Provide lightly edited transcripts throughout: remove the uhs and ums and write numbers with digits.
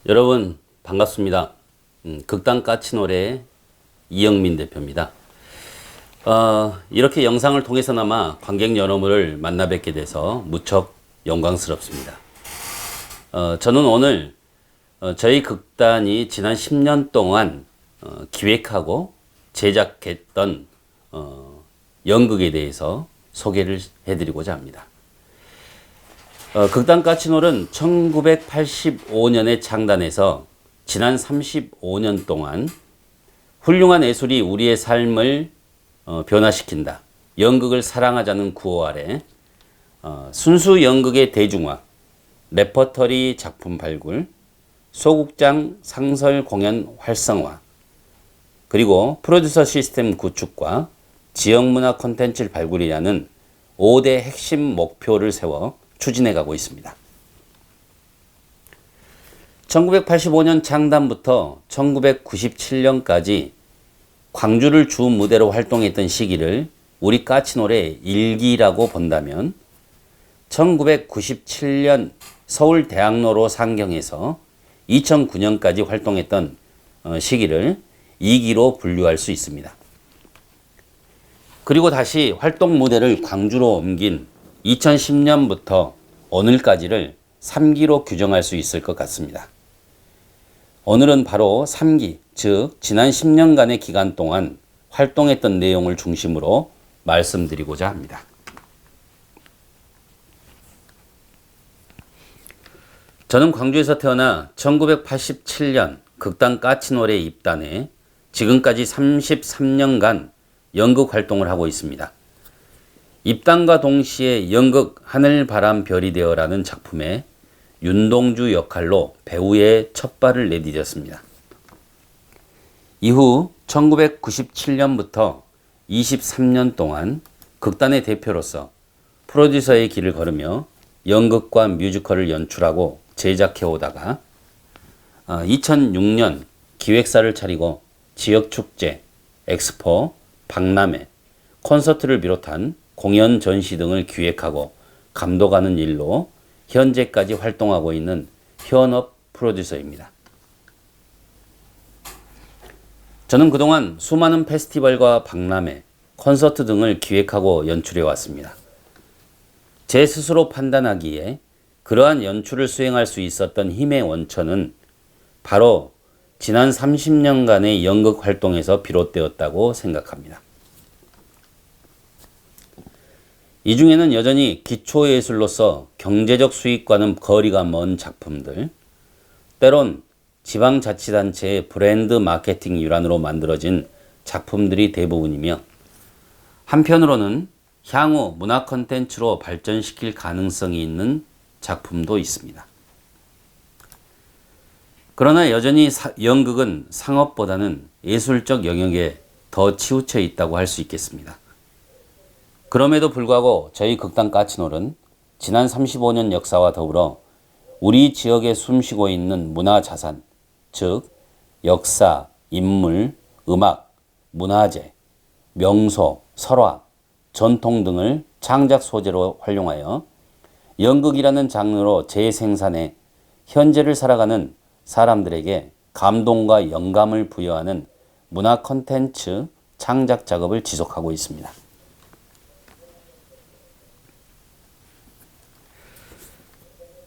여러분 반갑습니다. 극단 까치노래 이영민 대표입니다. 이렇게 영상을 통해서나마 관객 여러분을 만나 뵙게 돼서 무척 영광스럽습니다. 저는 오늘 저희 극단이 지난 10년 동안 기획하고 제작했던 연극에 대해서 소개를 해드리고자 합니다. 극단 까치놀은 1985년에 창단해서 지난 35년 동안 훌륭한 예술이 우리의 삶을 변화시킨다. 연극을 사랑하자는 구호 아래 순수 연극의 대중화, 레퍼터리 작품 발굴, 소극장 상설 공연 활성화, 그리고 프로듀서 시스템 구축과 지역문화 콘텐츠 발굴이라는 5대 핵심 목표를 세워 추진해가고 있습니다. 1985년 창단부터 1997년까지 광주를 주 무대로 활동했던 시기를 우리 까치노래 일기라고 본다면 1997년 서울대학로로 상경해서 2009년까지 활동했던 시기를 2기로 분류할 수 있습니다. 그리고 다시 활동 무대를 광주로 옮긴 2010년부터 오늘까지를 3기로 규정할 수 있을 것 같습니다. 오늘은 바로 3기, 즉 지난 10년간의 기간 동안 활동했던 내용을 중심으로 말씀드리고자 합니다. 저는 광주에서 태어나 1987년 극단 까치노래에 입단해 지금까지 33년간 연극 활동을 하고 있습니다. 입단과 동시에 연극 하늘 바람 별이 되어라는 작품에 윤동주 역할로 배우의 첫 발을 내디뎠습니다. 이후 1997년부터 23년 동안 극단의 대표로서 프로듀서의 길을 걸으며 연극과 뮤지컬을 연출하고 제작해 오다가 2006년 기획사를 차리고 지역축제, 엑스포, 박람회, 콘서트를 비롯한 공연 전시 등을 기획하고 감독하는 일로 현재까지 활동하고 있는 현업 프로듀서입니다. 저는 그동안 수많은 페스티벌과 박람회, 콘서트 등을 기획하고 연출해 왔습니다. 제 스스로 판단하기에 그러한 연출을 수행할 수 있었던 힘의 원천은 바로 지난 30년간의 연극 활동에서 비롯되었다고 생각합니다. 이 중에는 여전히 기초예술로서 경제적 수익과는 거리가 먼 작품들, 때론 지방자치단체의 브랜드 마케팅 일환으로 만들어진 작품들이 대부분이며, 한편으로는 향후 문화 콘텐츠로 발전시킬 가능성이 있는 작품도 있습니다. 그러나 여전히 연극은 상업보다는 예술적 영역에 더 치우쳐 있다고 할 수 있겠습니다. 그럼에도 불구하고 저희 극단 까치놀은 지난 35년 역사와 더불어 우리 지역에 숨쉬고 있는 문화자산, 즉 역사, 인물, 음악, 문화재, 명소, 설화, 전통 등을 창작 소재로 활용하여 연극이라는 장르로 재생산해 현재를 살아가는 사람들에게 감동과 영감을 부여하는 문화 콘텐츠 창작 작업을 지속하고 있습니다.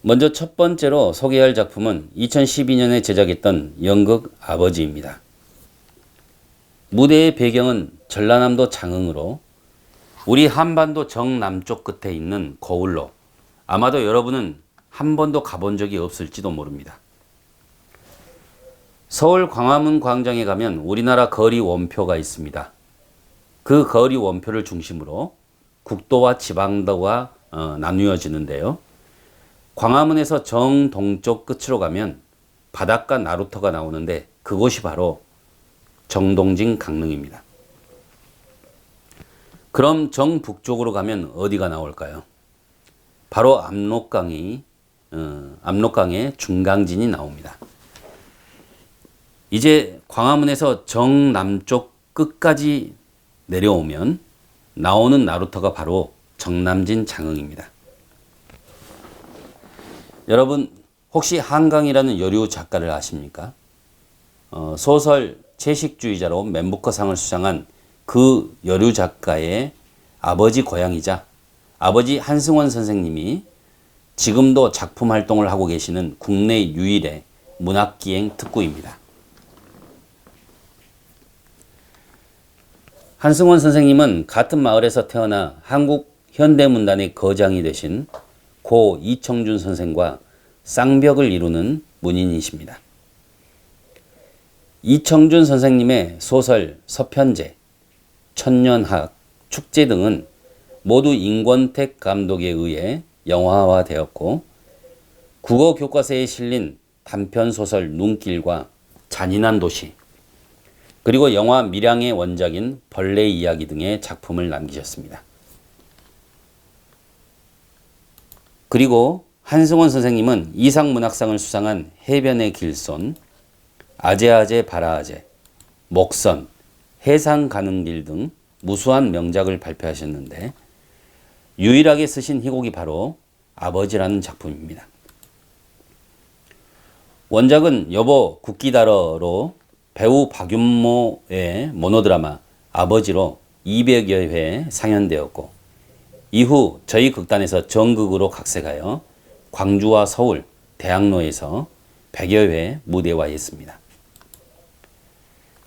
먼저 첫 번째로 소개할 작품은 2012년에 제작했던 연극 아버지입니다. 무대의 배경은 전라남도 장흥으로 우리 한반도 정남쪽 끝에 있는 거울로 아마도 여러분은 한 번도 가본 적이 없을지도 모릅니다. 서울 광화문 광장에 가면 우리나라 거리 원표가 있습니다. 그 거리 원표를 중심으로 국도와 지방도가 나누어지는데요. 광화문에서 정동쪽 끝으로 가면 바닷가 나루터가 나오는데 그곳이 바로 정동진 강릉입니다. 그럼 정북쪽으로 가면 어디가 나올까요? 바로 압록강의 중강진이 나옵니다. 이제 광화문에서 정남쪽 끝까지 내려오면 나오는 나루터가 바로 정남진 장흥입니다. 여러분 혹시 한강이라는 여류 작가를 아십니까? 소설 채식주의자로 맨부커상을 수상한 그 여류 작가의 아버지 고향이자 아버지 한승원 선생님이 지금도 작품 활동을 하고 계시는 국내 유일의 문학기행 특구입니다. 한승원 선생님은 같은 마을에서 태어나 한국 현대문단의 거장이 되신 고 이청준 선생과 쌍벽을 이루는 문인이십니다. 이청준 선생님의 소설 서편제, 천년학, 축제 등은 모두 임권택 감독에 의해 영화화되었고 국어 교과서에 실린 단편소설 눈길과 잔인한 도시, 그리고 영화 밀양의 원작인 벌레 이야기 등의 작품을 남기셨습니다. 그리고 한승원 선생님은 이상문학상을 수상한 해변의 길손, 아재아재 바라아재, 목선, 해상 가는 길 등 무수한 명작을 발표하셨는데 유일하게 쓰신 희곡이 바로 아버지라는 작품입니다. 원작은 여보 국기다러로 배우 박윤모의 모노드라마 아버지로 200여 회 상연되었고 이후 저희 극단에서 전극으로 각색하여 광주와 서울, 대학로에서 100여 회 무대화했습니다.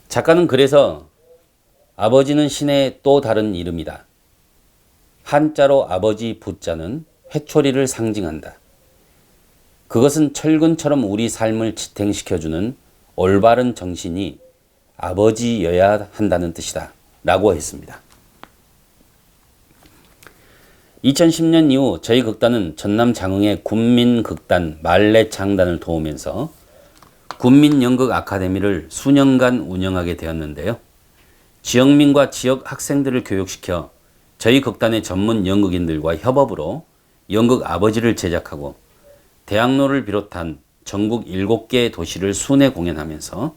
작가는 그래서 아버지는 신의 또 다른 이름이다. 한자로 아버지 부자는 회초리를 상징한다. 그것은 철근처럼 우리 삶을 지탱시켜주는 올바른 정신이 아버지여야 한다는 뜻이다. 라고 했습니다. 2010년 이후 저희 극단은 전남 장흥의 군민극단 말레창단을 도우면서 군민연극 아카데미를 수년간 운영하게 되었는데요. 지역민과 지역 학생들을 교육시켜 저희 극단의 전문 연극인들과 협업으로 연극 아버지를 제작하고 대학로를 비롯한 전국 7개 도시를 순회 공연하면서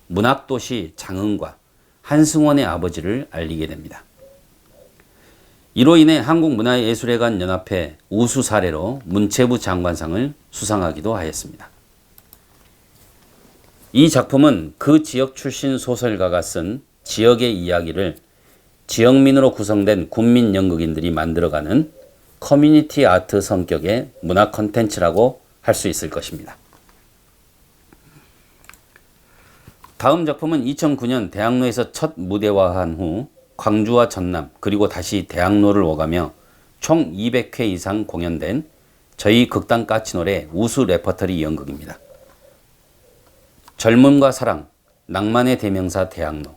문학도시 장흥과 한승원의 아버지를 알리게 됩니다. 이로 인해 한국문화예술회관 연합회 우수 사례로 문체부 장관상을 수상하기도 하였습니다. 이 작품은 그 지역 출신 소설가가 쓴 지역의 이야기를 지역민으로 구성된 군민 연극인들이 만들어가는 커뮤니티 아트 성격의 문화 콘텐츠라고 할 수 있을 것입니다. 다음 작품은 2009년 대학로에서 첫 무대화한 후 광주와 전남 그리고 다시 대학로를 오가며 총 200회 이상 공연된 저희 극단 까치노래 우수 레퍼터리 연극입니다. 젊음과 사랑, 낭만의 대명사 대학로.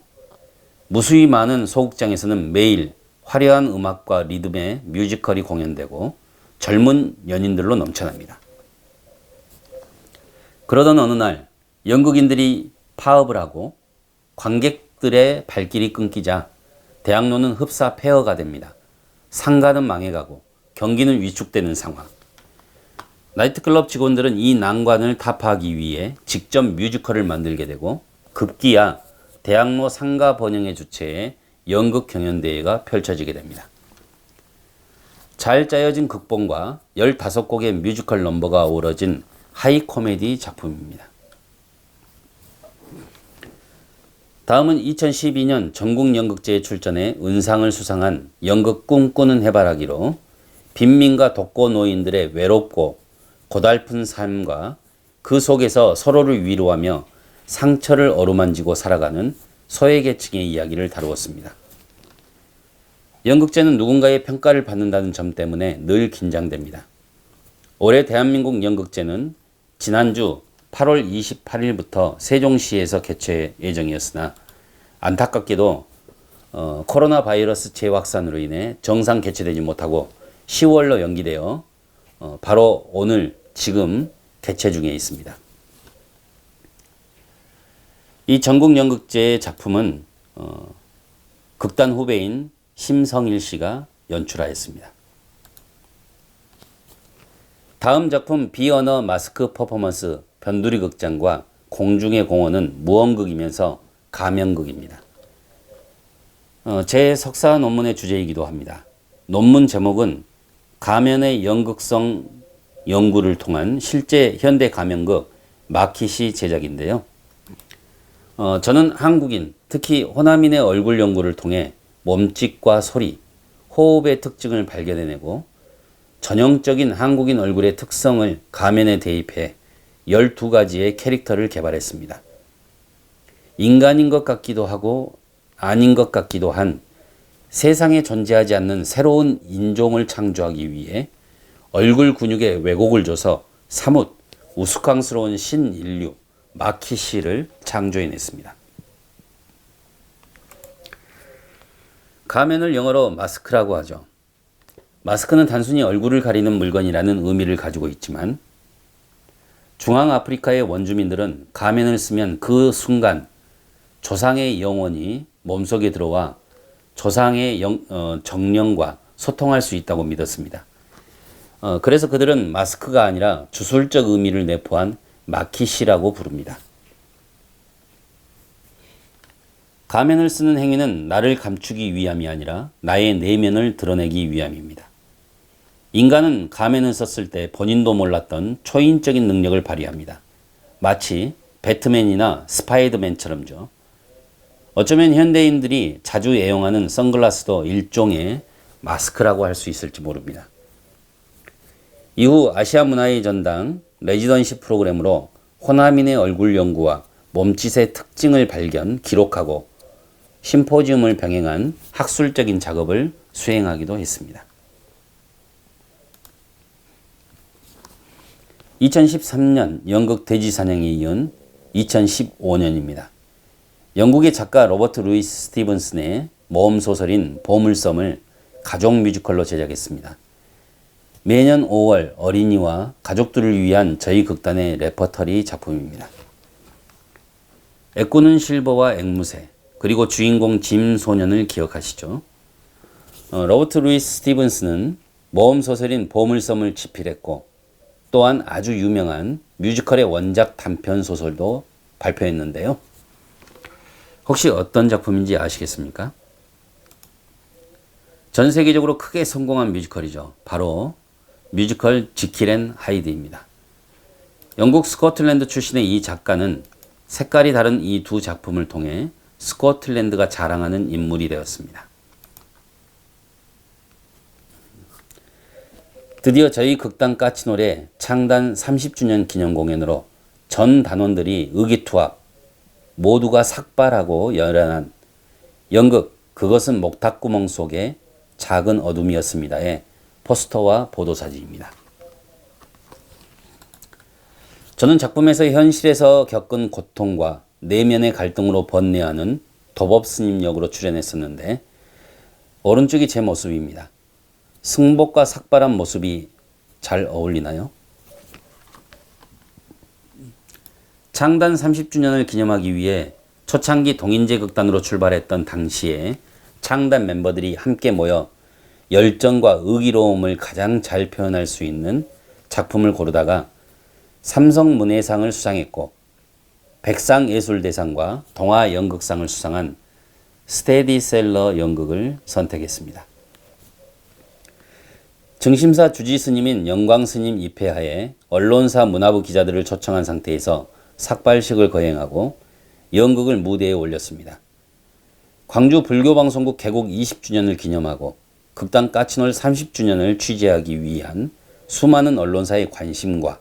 무수히 많은 소극장에서는 매일 화려한 음악과 리듬의 뮤지컬이 공연되고 젊은 연인들로 넘쳐납니다. 그러던 어느 날 연극인들이 파업을 하고 관객들의 발길이 끊기자 대학로는 흡사 폐허가 됩니다. 상가는 망해가고 경기는 위축되는 상황. 나이트클럽 직원들은 이 난관을 타파하기 위해 직접 뮤지컬을 만들게 되고 급기야 대학로 상가 번영의 주체에 연극 경연대회가 펼쳐지게 됩니다. 잘 짜여진 극본과 15곡의 뮤지컬 넘버가 어우러진 하이 코미디 작품입니다. 다음은 2012년 전국연극제에 출전해 은상을 수상한 연극 꿈꾸는 해바라기로 빈민가 독거노인들의 외롭고 고달픈 삶과 그 속에서 서로를 위로하며 상처를 어루만지고 살아가는 소외계층의 이야기를 다루었습니다. 연극제는 누군가의 평가를 받는다는 점 때문에 늘 긴장됩니다. 올해 대한민국 연극제는 지난주 8월 28일부터 세종시에서 개최 예정이었으나 안타깝게도 코로나 바이러스 재확산으로 인해 정상 개최되지 못하고 10월로 연기되어 바로 오늘 지금 개최 중에 있습니다. 이 전국연극제의 작품은 극단 후배인 심성일 씨가 연출하였습니다. 다음 작품 비언어 마스크 퍼포먼스 변두리 극장과 공중의 공원은 무언극이면서 가면극입니다. 제 석사 논문의 주제이기도 합니다. 논문 제목은 가면의 연극성 연구를 통한 실제 현대 가면극 마킷이 제작인데요. 저는 한국인, 특히 호남인의 얼굴 연구를 통해 몸짓과 소리, 호흡의 특징을 발견해내고 전형적인 한국인 얼굴의 특성을 가면에 대입해 12가지의 캐릭터를 개발했습니다. 인간인 것 같기도 하고 아닌 것 같기도 한 세상에 존재하지 않는 새로운 인종을 창조하기 위해 얼굴 근육에 왜곡을 줘서 사뭇 우스꽝스러운 신인류 마키시를 창조해냈습니다. 가면을 영어로 마스크라고 하죠. 마스크는 단순히 얼굴을 가리는 물건이라는 의미를 가지고 있지만 중앙아프리카의 원주민들은 가면을 쓰면 그 순간 조상의 영혼이 몸속에 들어와 조상의 정령과 소통할 수 있다고 믿었습니다. 그래서 그들은 마스크가 아니라 주술적 의미를 내포한 마키시라고 부릅니다. 가면을 쓰는 행위는 나를 감추기 위함이 아니라 나의 내면을 드러내기 위함입니다. 인간은 가면을 썼을 때 본인도 몰랐던 초인적인 능력을 발휘합니다. 마치 배트맨이나 스파이더맨처럼죠. 어쩌면 현대인들이 자주 애용하는 선글라스도 일종의 마스크라고 할 수 있을지 모릅니다. 이후 아시아 문화의 전당 레지던시 프로그램으로 호남인의 얼굴 연구와 몸짓의 특징을 발견, 기록하고 심포지움을 병행한 학술적인 작업을 수행하기도 했습니다. 2013년 연극 돼지 사냥에 이은 2015년입니다. 영국의 작가 로버트 루이스 스티븐슨의 모험 소설인 보물섬을 가족 뮤지컬로 제작했습니다. 매년 5월 어린이와 가족들을 위한 저희 극단의 레퍼터리 작품입니다. 애꾸는 실버와 앵무새, 그리고 주인공 짐 소년을 기억하시죠? 로버트 루이스 스티븐슨은 모험 소설인 보물섬을 집필했고 또한 아주 유명한 뮤지컬의 원작 단편 소설도 발표했는데요. 혹시 어떤 작품인지 아시겠습니까? 전 세계적으로 크게 성공한 뮤지컬이죠. 바로 뮤지컬 지킬 앤 하이드입니다. 영국 스코틀랜드 출신의 이 작가는 색깔이 다른 이 두 작품을 통해 스코틀랜드가 자랑하는 인물이 되었습니다. 드디어 저희 극단 까치노래 창단 30주년 기념 공연으로 전 단원들이 의기투합, 모두가 삭발하고 열연한 연극 그것은 목탁구멍 속의 작은 어둠이었습니다의 포스터와 보도사진입니다. 저는 작품에서 현실에서 겪은 고통과 내면의 갈등으로 번뇌하는 도법 스님 역으로 출연했었는데 오른쪽이 제 모습입니다. 승복과 삭발한 모습이 잘 어울리나요? 창단 30주년을 기념하기 위해 초창기 동인제 극단으로 출발했던 당시에 창단 멤버들이 함께 모여 열정과 의기로움을 가장 잘 표현할 수 있는 작품을 고르다가 삼성문예상을 수상했고 백상예술대상과 동아연극상을 수상한 스테디셀러 연극을 선택했습니다. 증심사 주지스님인 영광스님 입회하에 언론사 문화부 기자들을 초청한 상태에서 삭발식을 거행하고 연극을 무대에 올렸습니다. 광주 불교방송국 개국 20주년을 기념하고 극단 까치놀 30주년을 취재하기 위한 수많은 언론사의 관심과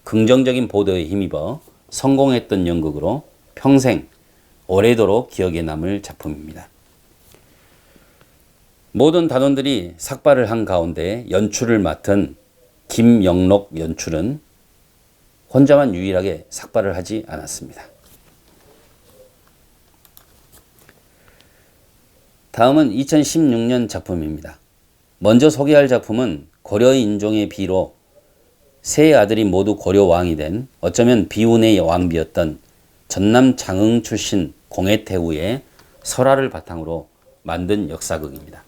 긍정적인 보도에 힘입어 성공했던 연극으로 평생 오래도록 기억에 남을 작품입니다. 모든 단원들이 삭발을 한 가운데 연출을 맡은 김영록 연출은 혼자만 유일하게 삭발을 하지 않았습니다. 다음은 2016년 작품입니다. 먼저 소개할 작품은 고려 인종의 비로 세 아들이 모두 고려 왕이 된 어쩌면 비운의 왕비였던 전남 장흥 출신 공해태후의 설화를 바탕으로 만든 역사극입니다.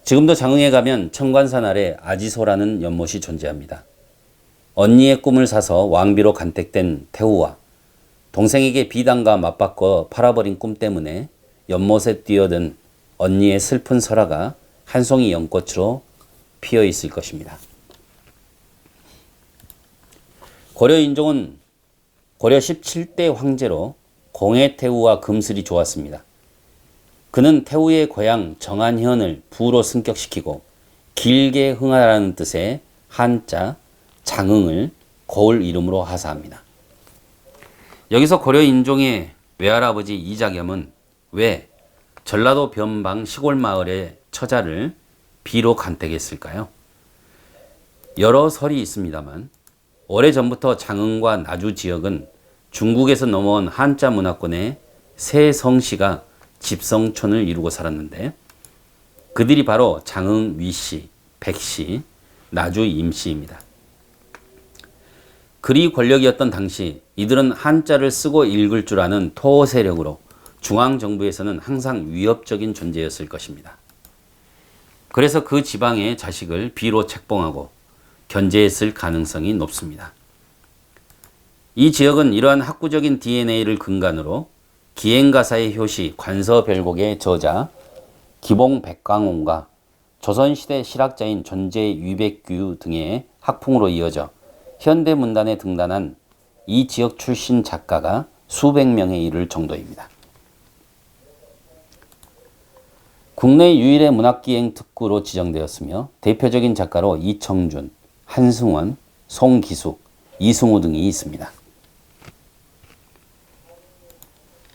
지금도 장흥에 가면 청관산 아래 아지소라는 연못이 존재합니다. 언니의 꿈을 사서 왕비로 간택된 태후와 동생에게 비단과 맞바꿔 팔아버린 꿈 때문에 연못에 뛰어든 언니의 슬픈 설화가 한 송이 연꽃으로 피어 있을 것입니다. 고려 인종은 고려 17대 황제로 공해태우와 금슬이 좋았습니다. 그는 태우의 고향 정한현을 부로 승격시키고 길게 흥하라는 뜻의 한자 장흥을 고을 이름으로 하사합니다. 여기서 고려 인종의 외할아버지 이자겸은 왜 전라도 변방 시골 마을의 처자를 비로 간택했을까요? 여러 설이 있습니다만 오래전부터 장흥과 나주 지역은 중국에서 넘어온 한자 문화권의 세 성씨가 집성촌을 이루고 살았는데 그들이 바로 장흥 위씨, 백씨, 나주 임씨입니다. 그리 권력이었던 당시 이들은 한자를 쓰고 읽을 줄 아는 토호 세력으로 중앙정부에서는 항상 위협적인 존재였을 것입니다. 그래서 그 지방의 자식을 비로 책봉하고 견제했을 가능성이 높습니다. 이 지역은 이러한 학구적인 DNA를 근간으로 기행가사의 효시 관서별곡의 저자 기봉 백광원과 조선시대 실학자인 존재 유백규 등의 학풍으로 이어져 현대문단에 등단한 이 지역 출신 작가가 수백 명에 이를 정도입니다. 국내 유일의 문학기행 특구로 지정되었으며 대표적인 작가로 이청준, 한승원, 송기숙, 이승우 등이 있습니다.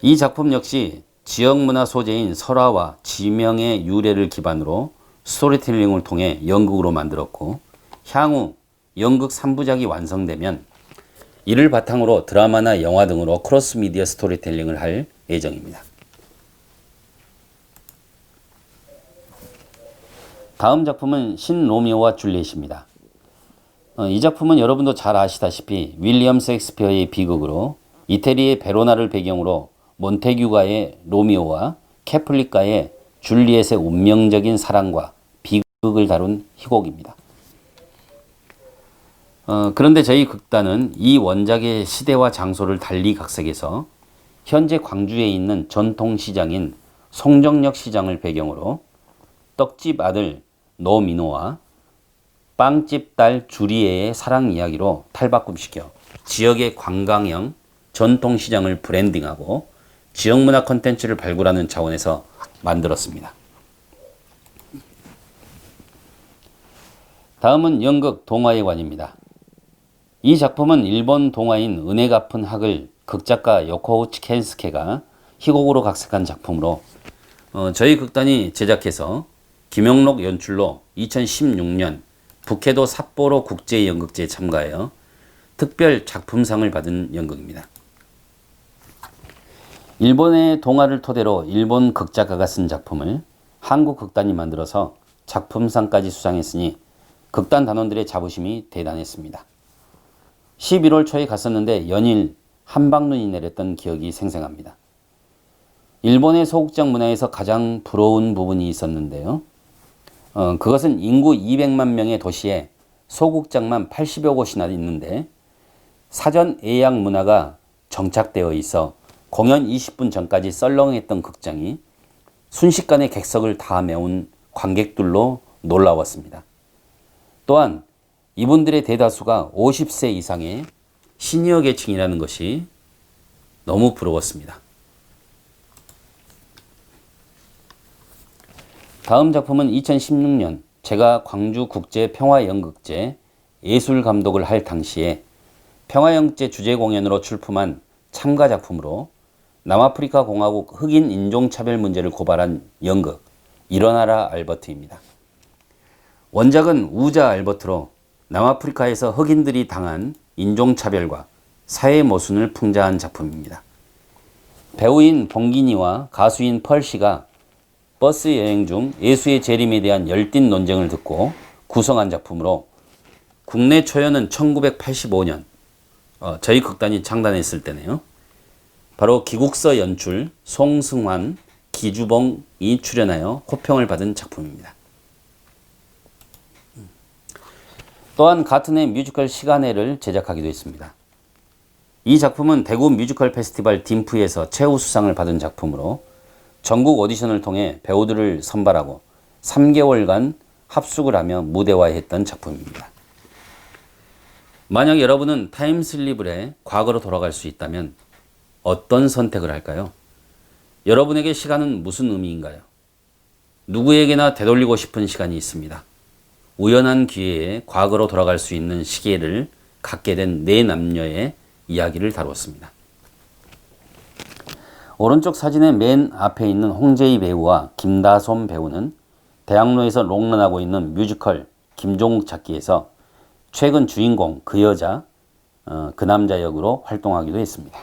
이 작품 역시 지역문화 소재인 설화와 지명의 유래를 기반으로 스토리텔링을 통해 연극으로 만들었고 향후 연극 3부작이 완성되면 이를 바탕으로 드라마나 영화 등으로 크로스미디어 스토리텔링을 할 예정입니다. 다음 작품은 신로미오와 줄리엣입니다. 이 작품은 여러분도 잘 아시다시피 윌리엄 셰익스피어의 비극으로 이태리의 베로나를 배경으로 몬테규가의 로미오와 캐플리카의 줄리엣의 운명적인 사랑과 비극을 다룬 희곡입니다. 그런데 저희 극단은 이 원작의 시대와 장소를 달리 각색해서 현재 광주에 있는 전통시장인 송정역 시장을 배경으로 떡집 아들 노민호와 빵집 딸 주리에의 사랑 이야기로 탈바꿈시켜 지역의 관광형 전통시장을 브랜딩하고 지역문화 콘텐츠를 발굴하는 차원에서 만들었습니다. 다음은 연극 동화의 관입니다. 이 작품은 일본 동화인 은혜 갚은 학을 극작가 요코우치 켄스케가 희곡으로 각색한 작품으로 저희 극단이 제작해서 김영록 연출로 2016년 북해도 삿포로 국제연극제에 참가하여 특별 작품상을 받은 연극입니다. 일본의 동화를 토대로 일본 극작가가 쓴 작품을 한국 극단이 만들어서 작품상까지 수상했으니 극단 단원들의 자부심이 대단했습니다. 11월 초에 갔었는데 연일 한방눈이 내렸던 기억이 생생합니다. 일본의 소극장 문화에서 가장 부러운 부분이 있었는데요. 그것은 인구 200만 명의 도시에 소극장만 80여 곳이나 있는데 사전 예약 문화가 정착되어 있어 공연 20분 전까지 썰렁했던 극장이 순식간에 객석을 다 메운 관객들로 놀라웠습니다. 또한 이분들의 대다수가 50세 이상의 시니어 계층이라는 것이 너무 부러웠습니다. 다음 작품은 2016년 제가 광주국제평화연극제 예술감독을 할 당시에 평화연극제 주제공연으로 출품한 참가작품으로 남아프리카 공화국 흑인 인종차별 문제를 고발한 연극 일어나라 알버트입니다. 원작은 우자 알버트로 남아프리카에서 흑인들이 당한 인종차별과 사회 모순을 풍자한 작품입니다. 배우인 봉기니와 가수인 펄씨가 버스 여행 중 예수의 재림에 대한 열띤 논쟁을 듣고 구성한 작품으로 국내 초연은 1985년 저희 극단이 창단했을 때네요. 바로 기국서 연출 송승환, 기주봉이 출연하여 호평을 받은 작품입니다. 또한 같은 해 뮤지컬 시간회를 제작하기도 했습니다. 이 작품은 대구 뮤지컬 페스티벌 딤프에서 최우수상을 받은 작품으로 전국 오디션을 통해 배우들을 선발하고 3개월간 합숙을 하며 무대화했던 작품입니다. 만약 여러분은 타임슬립을 해 과거로 돌아갈 수 있다면 어떤 선택을 할까요? 여러분에게 시간은 무슨 의미인가요? 누구에게나 되돌리고 싶은 시간이 있습니다. 우연한 기회에 과거로 돌아갈 수 있는 시기를 갖게 된 네 남녀의 이야기를 다루었습니다. 오른쪽 사진의 맨 앞에 있는 홍재희 배우와 김다솜 배우는 대학로에서 롱런하고 있는 뮤지컬 김종국 찾기에서 최근 주인공 그 여자, 그 남자 역으로 활동하기도 했습니다.